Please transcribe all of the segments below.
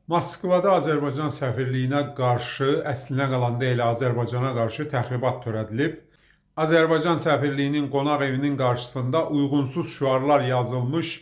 Moskvada Azərbaycan səfirliyinə qarşı, əslinə qalanda elə Azərbaycana qarşı təxribat törədilib. Azərbaycan səfirliyinin qonaq evinin qarşısında uyğunsuz şüarlar yazılmış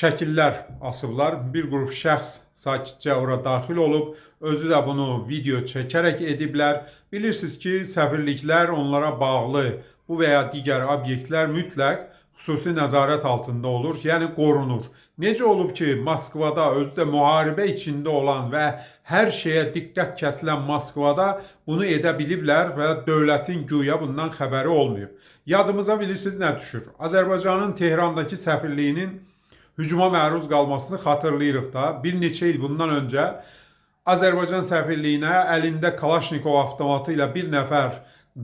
şəkillər asıblar. Bir qrup şəxs sakitcə ora daxil olub, özü də bunu video çəkərək ediblər. Bilirsiniz ki, səfirliklər onlara bağlı bu və ya digər obyektlər mütləq xüsusi nəzarət altında olur, yəni qorunur. Necə olub ki, Moskvada özü də müharibə içində olan və hər şeyə diqqət kəsilən Moskvada bunu edə biliblər və dövlətin güya bundan xəbəri olmayıb. Yadımıza bilirsiniz nə düşür? Azərbaycanın Tehrandakı səfirliyinin hücuma məruz qalmasını xatırlayırıq da. Bir neçə il bundan öncə Azərbaycan səfirliyinə əlində Kalaşnikov avtomatı ilə bir nəfər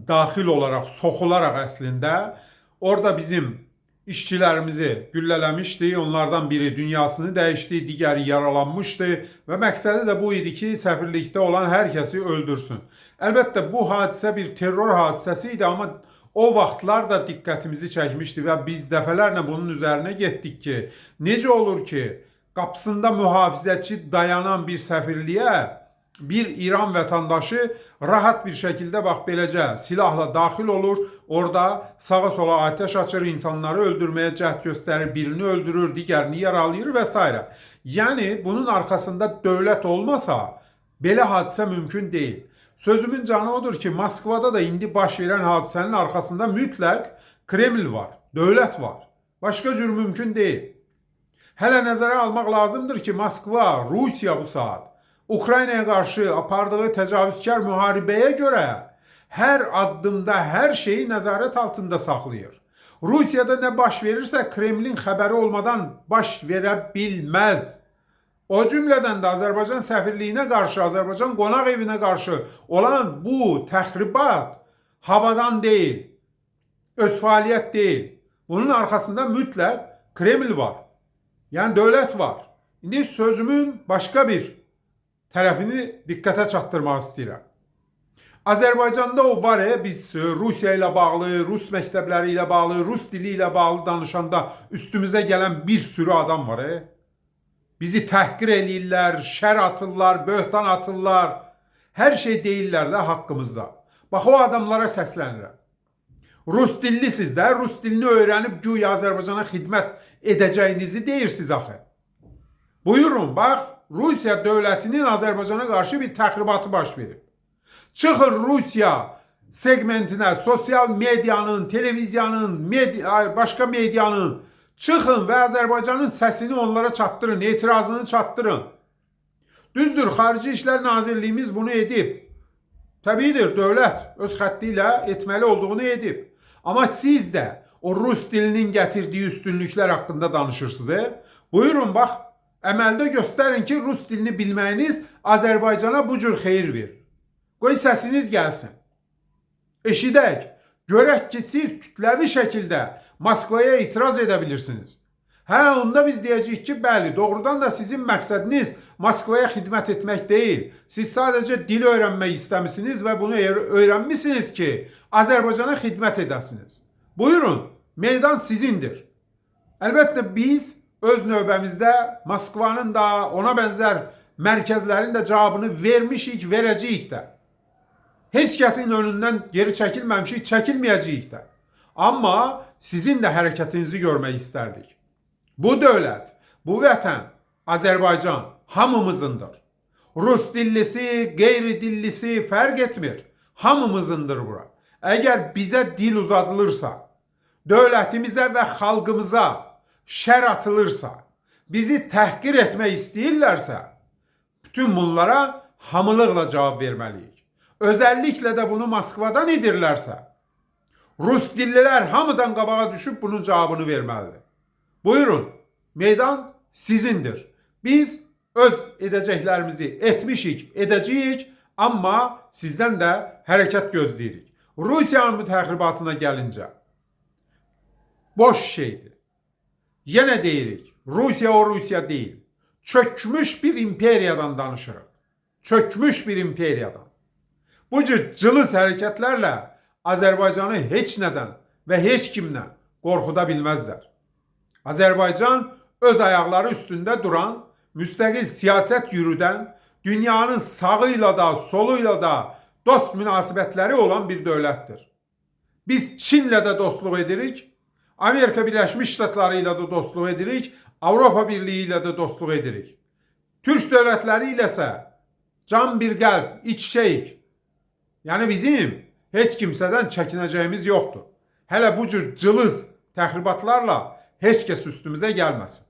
daxil olaraq, soxularaq əslində orada bizim işçilərimizi güllələmişdi. Onlardan biri dünyasını dəyişdi, digəri yaralanmışdı və məqsədi də bu idi ki, səfirlikdə olan hər kəsi öldürsün. Əlbəttə bu hadisə bir terror hadisəsi idi, amma o vaxtlar da diqqətimizi çəkmişdi və biz dəfələrlə bunun üzərinə getdik ki, necə olur ki, qapısında mühafizəçi dayanan bir səfirliyə bir İran vətəndaşı rahat bir şəkildə bax beləcə silahla daxil olur, orada sağa sola ateş açır, insanları öldürməyə cəhd göstərir, birini öldürür, digərini yaralayır və s. Yəni bunun arkasında dövlət olmasa belə hadisə mümkün deyil. Sözümün canı odur ki, Moskvada da indi baş verən hadisənin arkasında mütləq Kreml var, dövlət var. Başqa cür mümkün deyil. Hələ nəzərə almaq lazımdır ki, Moskva, Rusiya bu saat Ukraynaya qarşı apardığı təcavüzkar müharibəyə görə hər addımda hər şeyi nəzarət altında saxlayır. Rusiyada nə baş verirsə Kremlin xəbəri olmadan baş verə bilməz. O cümlədən də Azərbaycan səfirliyinə qarşı, Azərbaycan qonaq evinə qarşı olan bu təxribat havadan deyil, öz fəaliyyət deyil. Bunun arkasında mütləq Kreml var. Yəni dövlət var. İndi sözümün başqa bir tərəfini diqqətə çatdırmaq istəyirəm. Azərbaycanda o var biz Rusiya ilə bağlı, Rus məktəbləri ilə bağlı, Rus dili ilə bağlı danışanda üstümüzə gələn bir sürü adam var. Bizi təhqir eləyirlər, şər atırlar, böhtan atırlar. Hər şey deyirlər də haqqımızda. Bax o adamlara səslənirəm. Rus dillisiniz də, Rus dilini öyrənib güya Azərbaycana xidmət edəcəyinizi deyirsiniz axı. Buyurun, bax, Rusiya dövlətinin Azərbaycana qarşı bir təxribatı baş verib. Çıxın Rusiya segmentinə, sosial medyanın, televiziyanın, başqa medyanın, çıxın və Azərbaycanın səsini onlara çatdırın, etirazını çatdırın. Düzdür, Xarici İşlər Nazirliyimiz bunu edib. Təbiidir, dövlət öz xətti ilə etməli olduğunu edib. Amma siz də o Rus dilinin gətirdiyi üstünlüklər haqqında danışırsınız. Buyurun, bax, əməldə göstərin ki, Rus dilini bilməyiniz Azərbaycana bu cür xeyir verir. Qoy səsiniz gəlsin. Eşidək, görək ki, siz kütləvi şəkildə Moskvaya itiraz edə bilirsiniz. Onda biz deyəcəyik ki, bəli, doğrudan da sizin məqsədiniz Moskvaya xidmət etmək deyil. Siz sadəcə dil öyrənmək istəmişsiniz və bunu öyrənmişsiniz ki, Azərbaycana xidmət edəsiniz. Buyurun, meydan sizindir. Əlbəttə biz öz növbəmizdə Moskvanın da ona bənzər mərkəzlərin də cavabını vermişik, verəcəyik də. Heç kəsin önündən geri çəkilməmişik, çəkilməyəcəyik də. Amma sizin də hərəkətinizi görmək istərdik. Bu dövlət, bu vətən, Azərbaycan hamımızındır. Rus dillisi, qeyri dillisi fərq etmir. Hamımızındır bura. Əgər bizə dil uzadılırsa, dövlətimizə və xalqımıza şər atılırsa, bizi təhqir etmək istəyirlərsə, bütün bunlara hamılıqla cavab verməliyik. Özəlliklə də bunu Moskvadan edirlərsə, Rus dillilər hamıdan qabağa düşüb bunun cavabını verməlidir. Buyurun, meydan sizindir. Biz öz edəcəklərimizi etmişik, edəcəyik, amma sizdən də hərəkət gözləyirik. Rusiyanın bu təxribatına gəlincə, boş şeydir. Yenə deyirik, Rusiya o Rusiya deyil. Çökmüş bir imperiyadan danışırıq. Çökmüş bir imperiyadan. Bu cür cılız hərəkətlərlə Azərbaycanı heç nədən və heç kimdən qorxuda bilməzlər. Azərbaycan öz ayaqları üstündə duran müstəqil siyasət yürüdən, dünyanın sağıyla da, soluyla da dost münasibətləri olan bir dövlətdir. Biz Çinlə də dostluq edirik, Amerika Birləşmiş Ştatları ilə də dostluq edirik, Avropa Birliyi ilə də dostluq edirik. Türk dövlətləri ilə isə can bir qəlb, iç içəyik. Yəni bizim heç kimsədən çəkinəcəyimiz yoxdur. Hələ bu cür cılız təxribatlarla heç kəs üstümüzə gəlməsin.